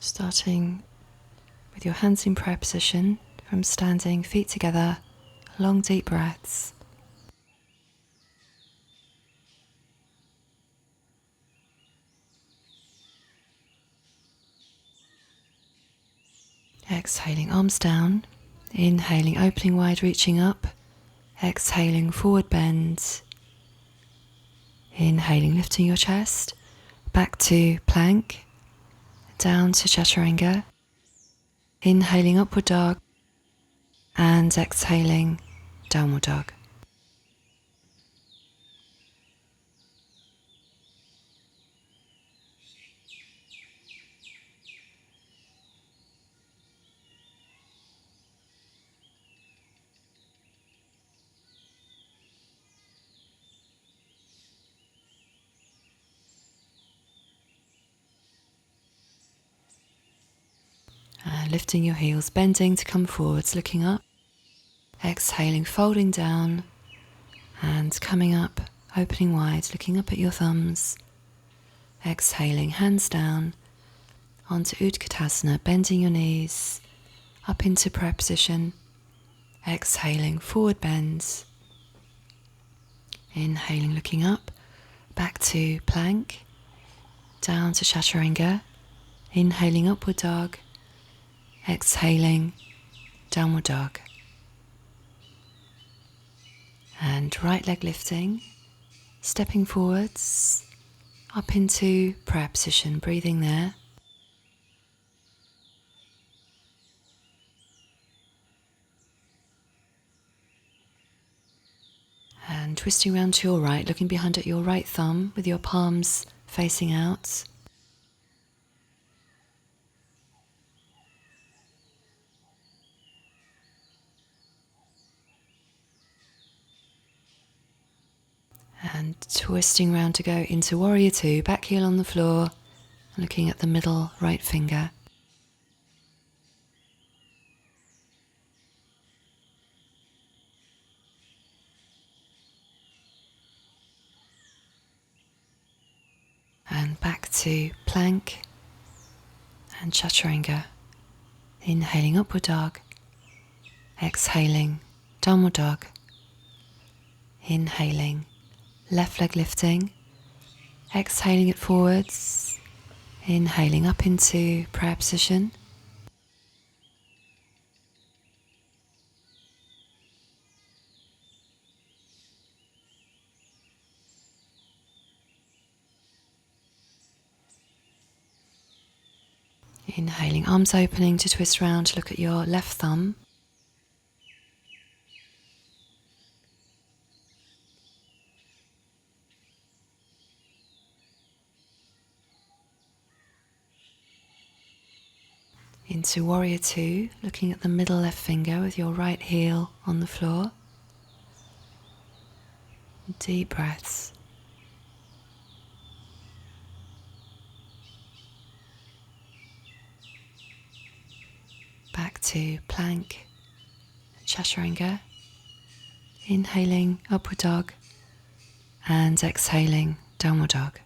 Starting with your hands in prayer position from standing, feet together, long deep breaths. Exhaling, arms down. Inhaling, opening wide, reaching up. Exhaling, forward bend. Inhaling, lifting your chest. Back to plank. Down to chaturanga. Inhaling, upward dog. And exhaling, downward dog. Lifting your heels, bending to come forwards, looking up. Exhaling, folding down and coming up, opening wide, looking up at your thumbs. Exhaling, hands down onto Utkatasana, bending your knees up into prayer position. Exhaling, forward bend. Inhaling, looking up, back to plank, down to chaturanga. Inhaling, upward dog. Exhaling, downward dog. And right leg lifting, stepping forwards, up into prayer position, breathing there. And twisting around to your right, looking behind at your right thumb with your palms facing out. And twisting around to go into warrior two, back heel on the floor, looking at the middle right finger. And back to plank and chaturanga. Inhaling, upward dog. Exhaling, downward dog. Inhaling, left leg lifting. Exhaling it forwards. Inhaling up into prayer position. Inhaling, arms opening to twist round to look at your left thumb. Into warrior two, looking at the middle left finger with your right heel on the floor. Deep breaths. Back to plank, chaturanga. Inhaling, upward dog, and exhaling, downward dog.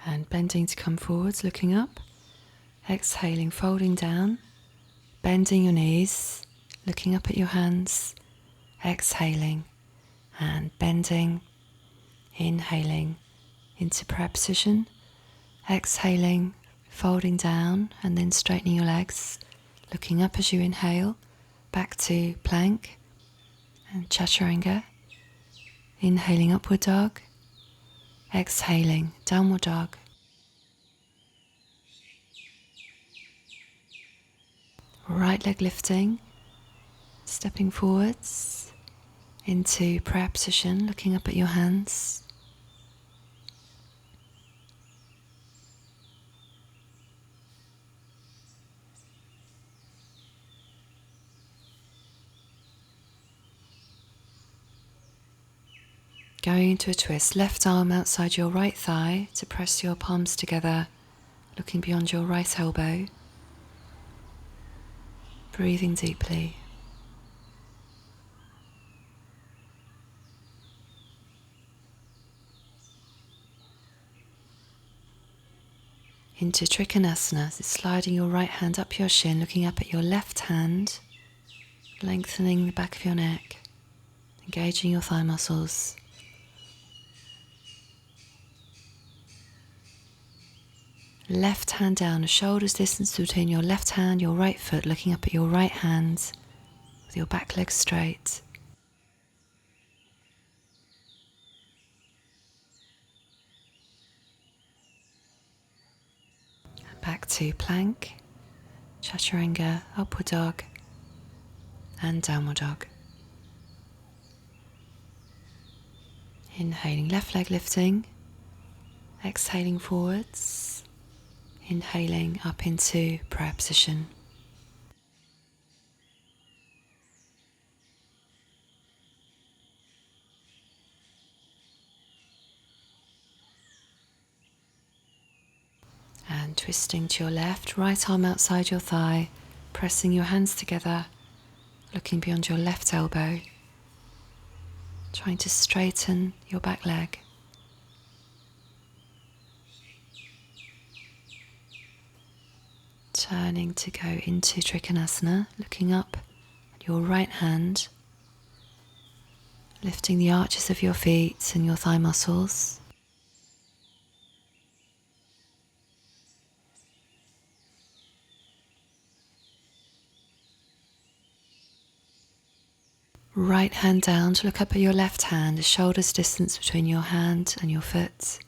And bending to come forwards, looking up. Exhaling, folding down, bending your knees, looking up at your hands. Exhaling and bending, inhaling into prayer position. Exhaling, folding down and then straightening your legs, looking up as you inhale, back to plank and chaturanga. Inhaling, upward dog. Exhaling, downward dog. Right leg lifting, stepping forwards into prayer position, looking up at your hands. Going into a twist, left arm outside your right thigh to press your palms together, looking beyond your right elbow. Breathing deeply. Into Trikonasana, so sliding your right hand up your shin, looking up at your left hand, lengthening the back of your neck, engaging your thigh muscles. Left hand down, a shoulder's distance between your left hand, your right foot, looking up at your right hand with your back leg straight. And back to plank, chaturanga, upward dog, and downward dog. Inhaling, left leg lifting, exhaling forwards, inhaling up into prayer position. And twisting to your left, right arm outside your thigh, pressing your hands together, looking beyond your left elbow, trying to straighten your back leg. Turning to go into Trikonasana, looking up at your right hand, lifting the arches of your feet and your thigh muscles. Right hand down to look up at your left hand, a shoulder's distance between your hand and your foot.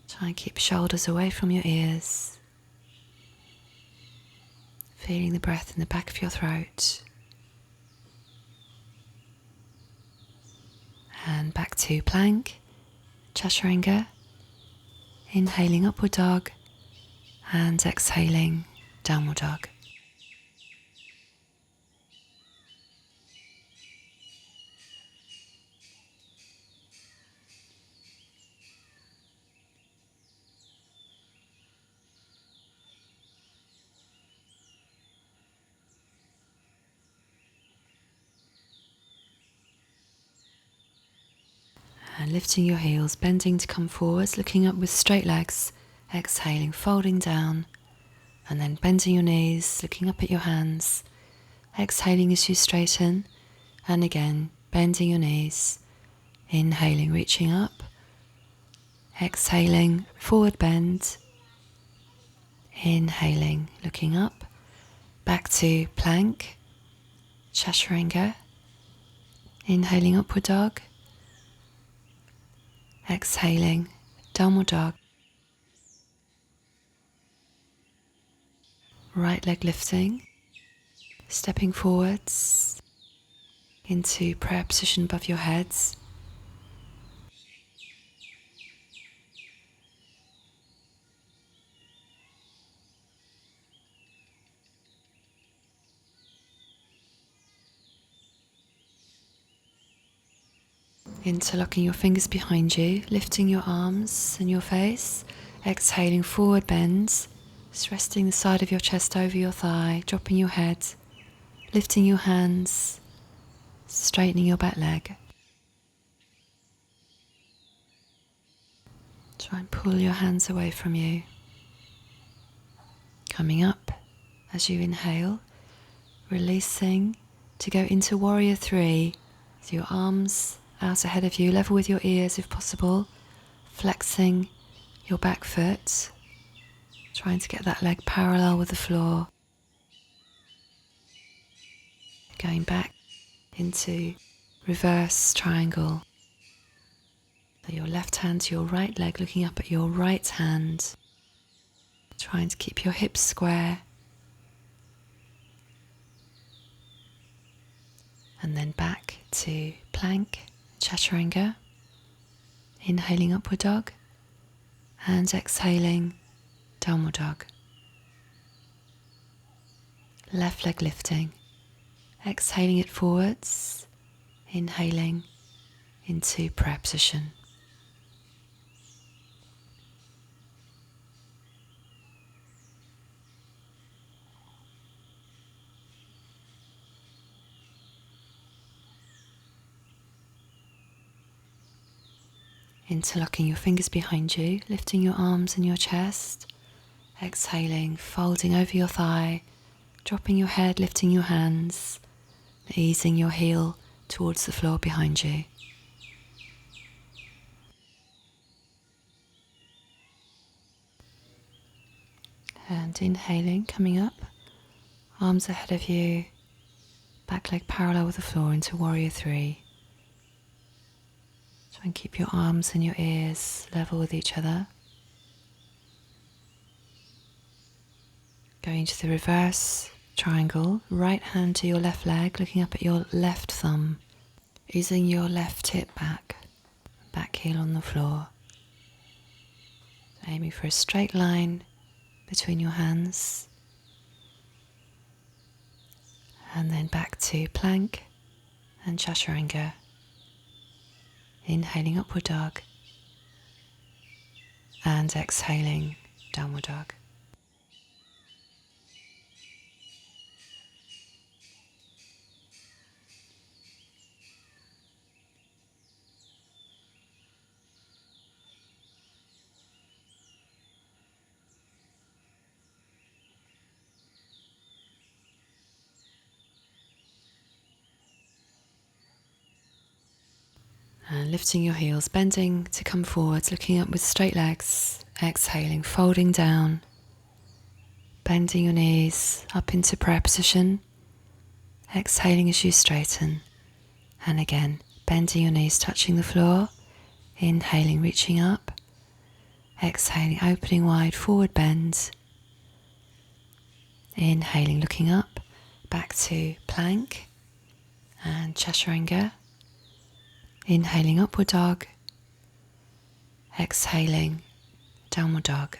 Try and keep shoulders away from your ears. Feeling the breath in the back of your throat. And back to plank, chaturanga, inhaling upward dog and exhaling downward dog. And lifting your heels, bending to come forwards, looking up with straight legs, exhaling, folding down, and then bending your knees, looking up at your hands, exhaling as you straighten, and again, bending your knees, inhaling, reaching up, exhaling, forward bend, inhaling, looking up, back to plank, chaturanga, inhaling upward dog, exhaling, downward dog. Right leg lifting, stepping forwards into prayer position above your heads. Interlocking your fingers behind you, lifting your arms and your face, exhaling forward bend, just resting the side of your chest over your thigh, dropping your head, lifting your hands, straightening your back leg. Try and pull your hands away from you. Coming up as you inhale, releasing to go into warrior 3, with your arms out ahead of you, level with your ears if possible, flexing your back foot, trying to get that leg parallel with the floor. Going back into reverse triangle. So your left hand to your right leg, looking up at your right hand, trying to keep your hips square. And then back to plank, chaturanga, inhaling upward dog and exhaling downward dog. Left leg lifting, exhaling it forwards, inhaling into prayer position. Interlocking your fingers behind you, lifting your arms and your chest, exhaling, folding over your thigh, dropping your head, lifting your hands, easing your heel towards the floor behind you. And inhaling, coming up, arms ahead of you, back leg parallel with the floor into Warrior 3. Try and keep your arms and your ears level with each other. Going to the reverse triangle, right hand to your left leg, looking up at your left thumb, using your left hip back heel on the floor. Aiming for a straight line between your hands. And then back to plank and chaturanga. Inhaling upward dog and exhaling downward dog. And lifting your heels, bending to come forwards, looking up with straight legs, exhaling, folding down, bending your knees up into prayer position, exhaling as you straighten, and again, bending your knees, touching the floor, inhaling, reaching up, exhaling, opening wide, forward bend, inhaling, looking up, back to plank and chaturanga. Inhaling upward dog, exhaling downward dog.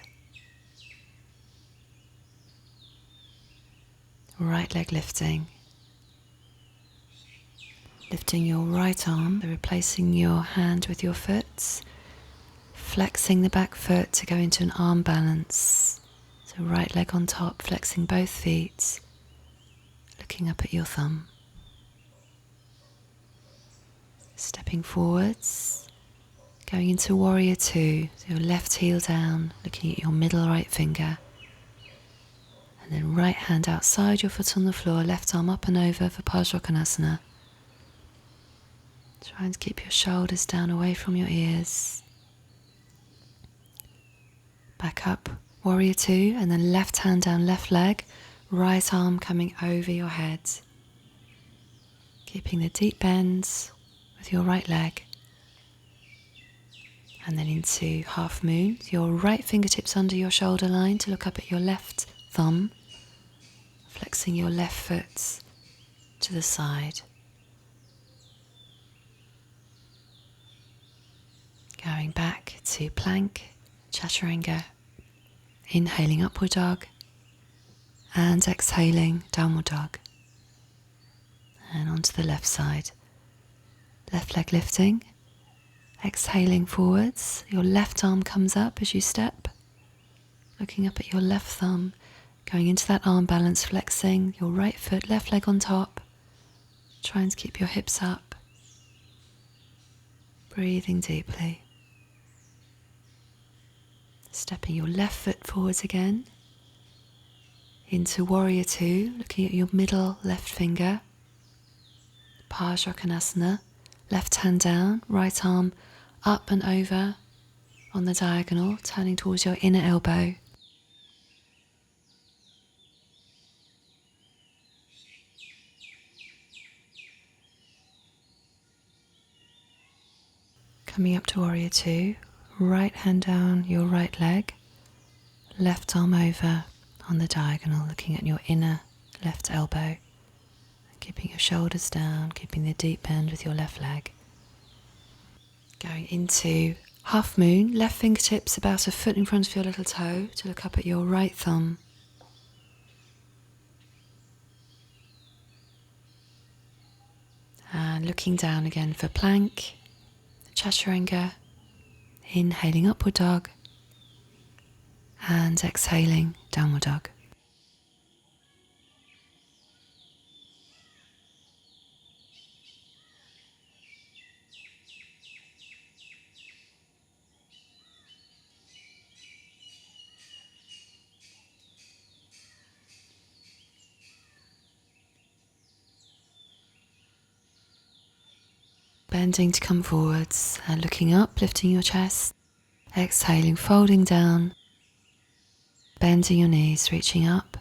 Right leg lifting. Lifting your right arm, replacing your hand with your foot. Flexing the back foot to go into an arm balance. So right leg on top, flexing both feet. Looking up at your thumb. Stepping forwards, going into Warrior 2, so your left heel down, looking at your middle right finger. And then right hand outside your foot on the floor, left arm up and over for Parsvakonasana. Try and keep your shoulders down away from your ears. Back up, Warrior 2, and then left hand down left leg, right arm coming over your head. Keeping the deep bends with your right leg. And then into half moon, your right fingertips under your shoulder line to look up at your left thumb, flexing your left foot to the side. Going back to plank, chaturanga, inhaling upward dog and exhaling downward dog. And onto the left side. Left leg lifting, exhaling forwards, your left arm comes up as you step, looking up at your left thumb, going into that arm balance, flexing your right foot, left leg on top, try and keep your hips up, breathing deeply, stepping your left foot forwards again, into Warrior 2, looking at your middle left finger, Parsvakonasana. Left hand down, right arm up and over on the diagonal, turning towards your inner elbow. Coming up to Warrior 2, right hand down your right leg, left arm over on the diagonal, looking at your inner left elbow. Keeping your shoulders down, keeping the deep bend with your left leg. Going into half moon, left fingertips about a foot in front of your little toe to look up at your right thumb. And looking down again for plank, Chaturanga. Inhaling upward dog and exhaling downward dog. Bending to come forwards and looking up, lifting your chest. Exhaling, folding down. Bending your knees, reaching up.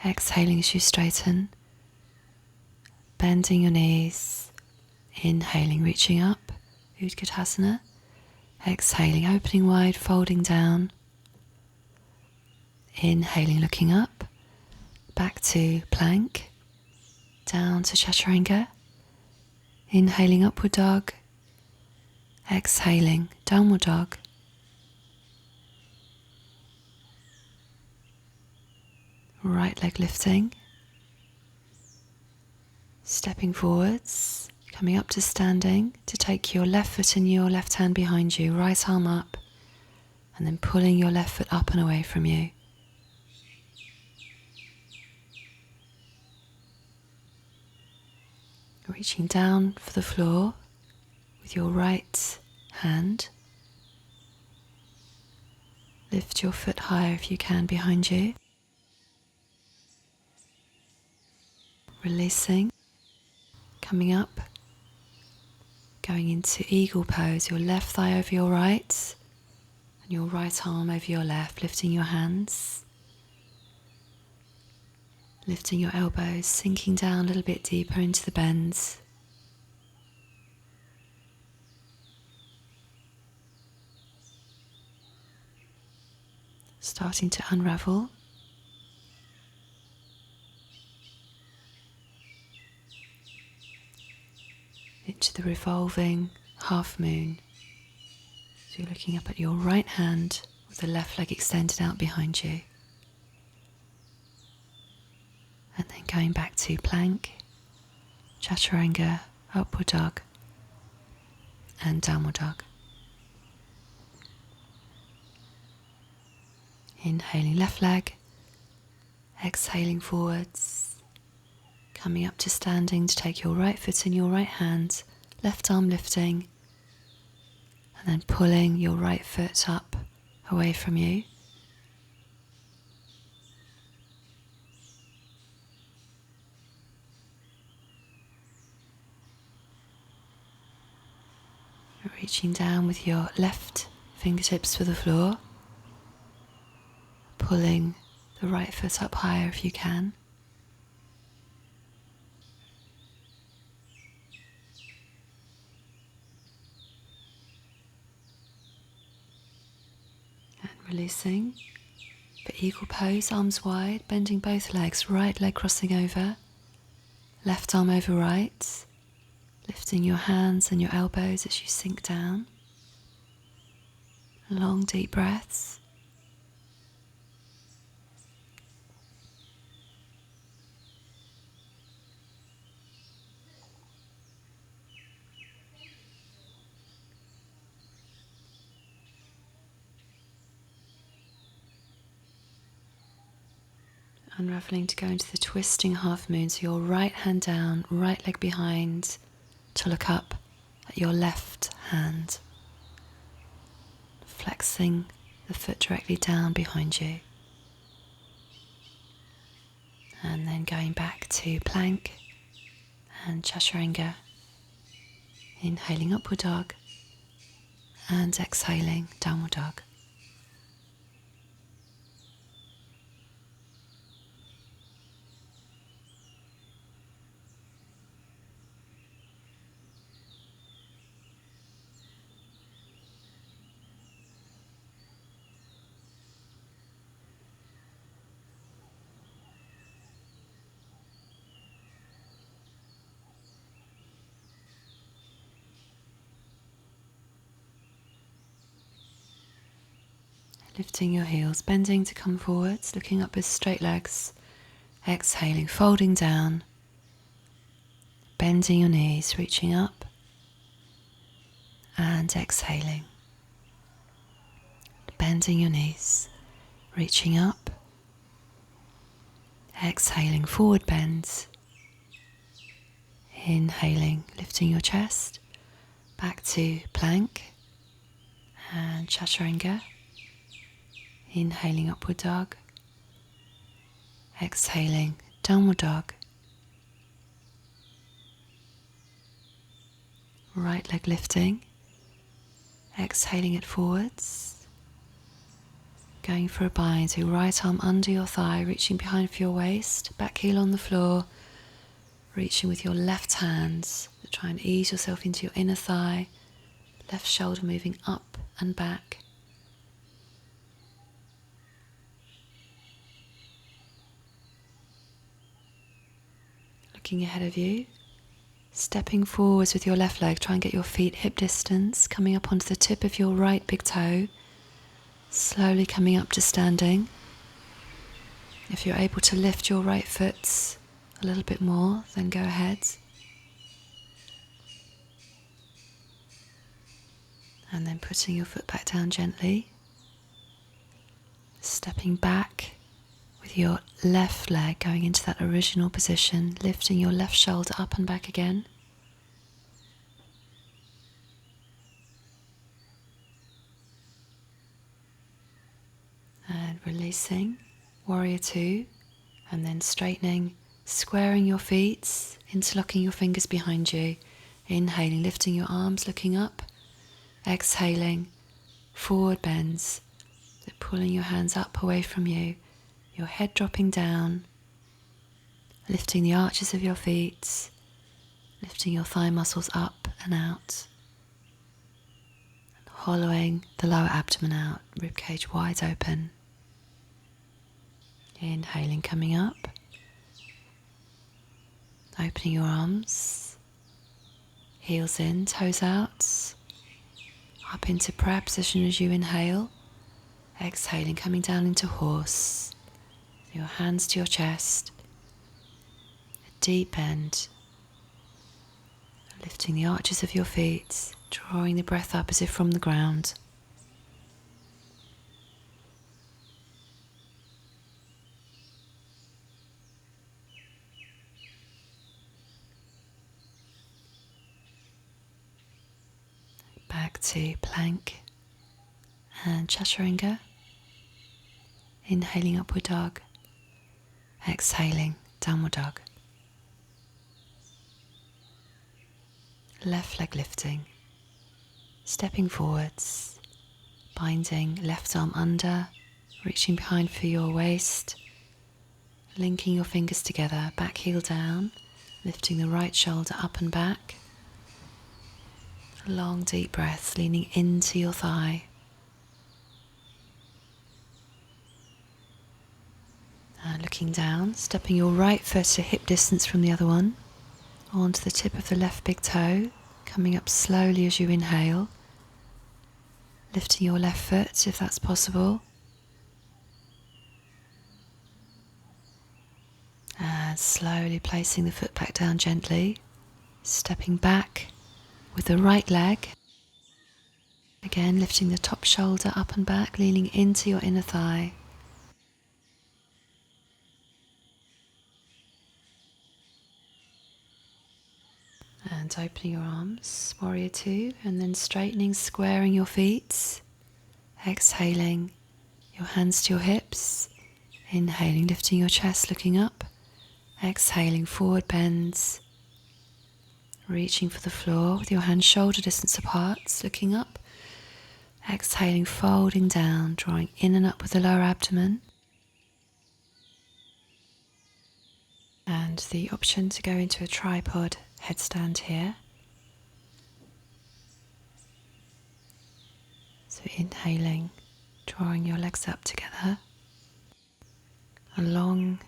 Exhaling as you straighten. Bending your knees. Inhaling, reaching up. Utkatasana. Exhaling, opening wide, folding down. Inhaling, looking up. Back to plank. Down to Chaturanga. Inhaling upward dog. Exhaling downward dog. Right leg lifting. Stepping forwards, coming up to standing to take your left foot and your left hand behind you, right arm up, and then pulling your left foot up and away from you. Reaching down for the floor with your right hand. Lift your foot higher if you can behind you. Releasing, coming up, going into eagle pose, your left thigh over your right and your right arm over your left, lifting your hands. Lifting your elbows, sinking down a little bit deeper into the bends. Starting to unravel. Into the revolving half moon. So you're looking up at your right hand with the left leg extended out behind you. And then going back to plank, Chaturanga, upward dog, and downward dog. Inhaling left leg, exhaling forwards, coming up to standing to take your right foot in your right hand, left arm lifting, and then pulling your right foot up away from you. Reaching down with your left fingertips for the floor, pulling the right foot up higher if you can. And releasing. For eagle pose, arms wide, bending both legs, right leg crossing over, left arm over right. Lifting your hands and your elbows as you sink down. Long deep breaths. Unraveling to go into the twisting half moon. So your right hand down, right leg behind, to look up at your left hand, flexing the foot directly down behind you, and then going back to plank and Chaturanga, inhaling upward dog and exhaling downward dog. Lifting your heels, bending to come forwards, looking up with straight legs, exhaling, folding down, bending your knees, reaching up, and exhaling. Bending your knees, reaching up, exhaling, forward bends. Inhaling, lifting your chest, back to plank and chaturanga. Inhaling, upward dog. Exhaling, downward dog. Right leg lifting, exhaling it forwards. Going for a bind, so right arm under your thigh, reaching behind for your waist, back heel on the floor, reaching with your left hands. Try and ease yourself into your inner thigh, left shoulder moving up and back. Looking ahead of you, stepping forwards with your left leg, try and get your feet hip distance, coming up onto the tip of your right big toe, slowly coming up to standing. If you're able to lift your right foot a little bit more, then go ahead. And then putting your foot back down gently. Stepping back with your left leg going into that original position, lifting your left shoulder up and back again. And releasing, warrior two, and then straightening, squaring your feet, interlocking your fingers behind you. Inhaling, lifting your arms, looking up. Exhaling, forward bends, pulling your hands up away from you, your head dropping down, lifting the arches of your feet, lifting your thigh muscles up and out, and hollowing the lower abdomen out, ribcage wide open. Inhaling, coming up, opening your arms, heels in, toes out, up into prayer position as you inhale. Exhaling, coming down into horse. Your hands to your chest. A deep bend. Lifting the arches of your feet, drawing the breath up as if from the ground. Back to plank and chaturanga. Inhaling, upward dog. Exhaling, downward dog. Left leg lifting. Stepping forwards. Binding left arm under. Reaching behind for your waist. Linking your fingers together. Back heel down. Lifting the right shoulder up and back. Long deep breaths, leaning into your thigh. And looking down, stepping your right foot to hip distance from the other one, onto the tip of the left big toe, coming up slowly as you inhale, lifting your left foot if that's possible, and slowly placing the foot back down gently, stepping back with the right leg, again lifting the top shoulder up and back, leaning into your inner thigh. And opening your arms, warrior two, and then straightening, squaring your feet. Exhaling, your hands to your hips. Inhaling, lifting your chest, looking up. Exhaling, forward bends. Reaching for the floor with your hands shoulder distance apart, looking up. Exhaling, folding down, drawing in and up with the lower abdomen. And the option to go into a tripod headstand here. So inhaling, drawing your legs up together. A long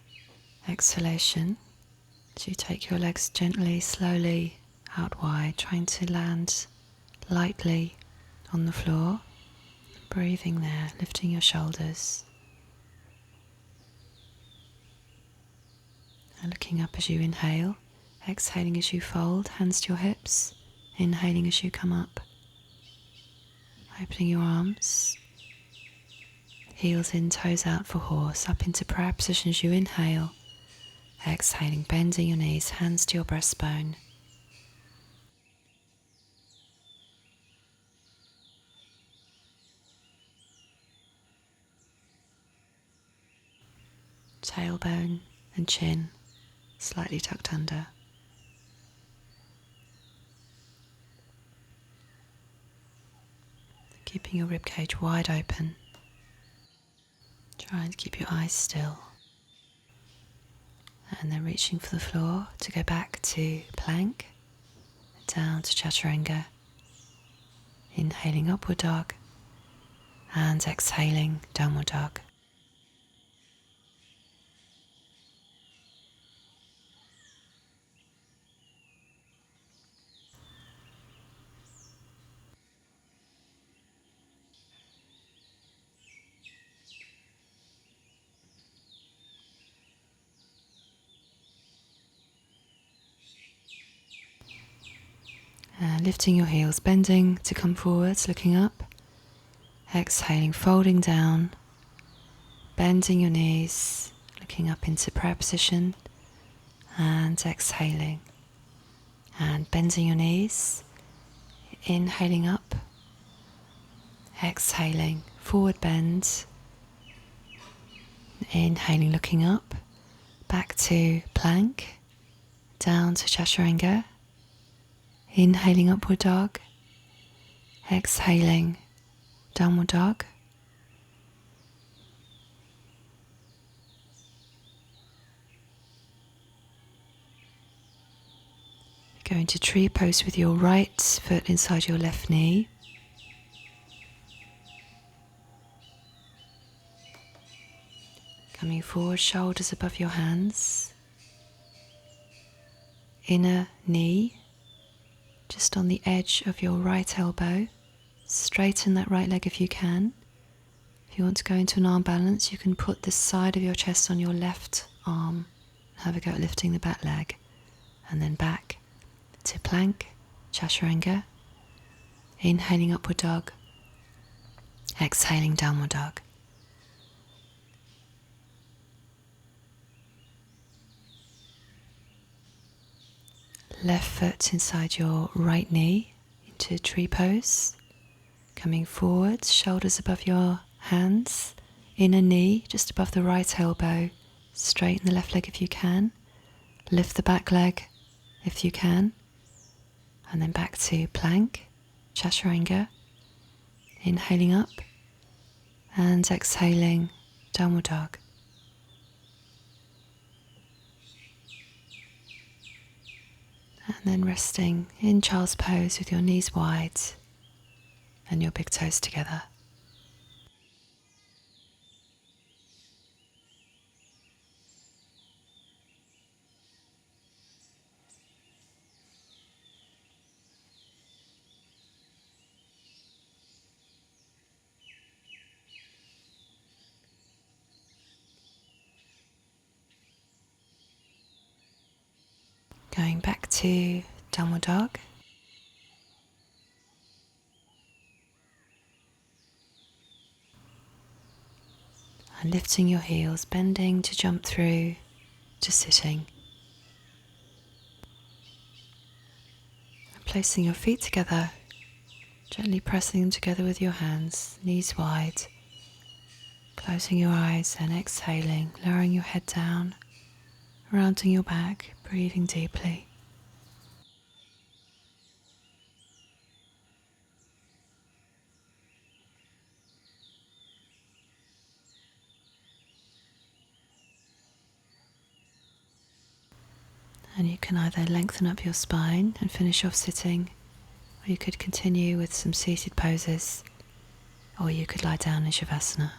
exhalation as you take your legs gently, slowly out wide, trying to land lightly on the floor. Breathing there, lifting your shoulders. And looking up as you inhale. Exhaling as you fold, hands to your hips. Inhaling as you come up. Opening your arms, heels in, toes out for horse, up into prayer position as you inhale. Exhaling, bending your knees, hands to your breastbone. Tailbone and chin slightly tucked under. Keeping your ribcage wide open. Try and keep your eyes still. And then reaching for the floor to go back to plank, down to chaturanga. Inhaling upward dog and exhaling downward dog. Lifting your heels, bending to come forwards, looking up. Exhaling, folding down, bending your knees, looking up into prayer position, and exhaling. And bending your knees, inhaling up, exhaling, forward bend, inhaling, looking up, back to plank, down to chaturanga, inhaling upward dog, exhaling downward dog. Go into tree pose with your right foot inside your left knee. Coming forward, shoulders above your hands. Inner knee just on the edge of your right elbow. Straighten that right leg if you can. If you want to go into an arm balance, you can put the side of your chest on your left arm. Have a go at lifting the back leg. And then back to plank, chaturanga. Inhaling upward dog. Exhaling downward dog. Left foot inside your right knee into tree pose. Coming forward, shoulders above your hands. Inner knee just above the right elbow. Straighten the left leg if you can. Lift the back leg if you can. And then back to plank, chaturanga. Inhaling up and exhaling downward dog. And then resting in child's pose with your knees wide and your big toes together. Going back to downward dog. And lifting your heels, bending to jump through to sitting. And placing your feet together, gently pressing them together with your hands, knees wide. Closing your eyes and exhaling, lowering your head down, rounding your back, breathing deeply. And you can either lengthen up your spine and finish off sitting, or you could continue with some seated poses, or you could lie down in Shavasana.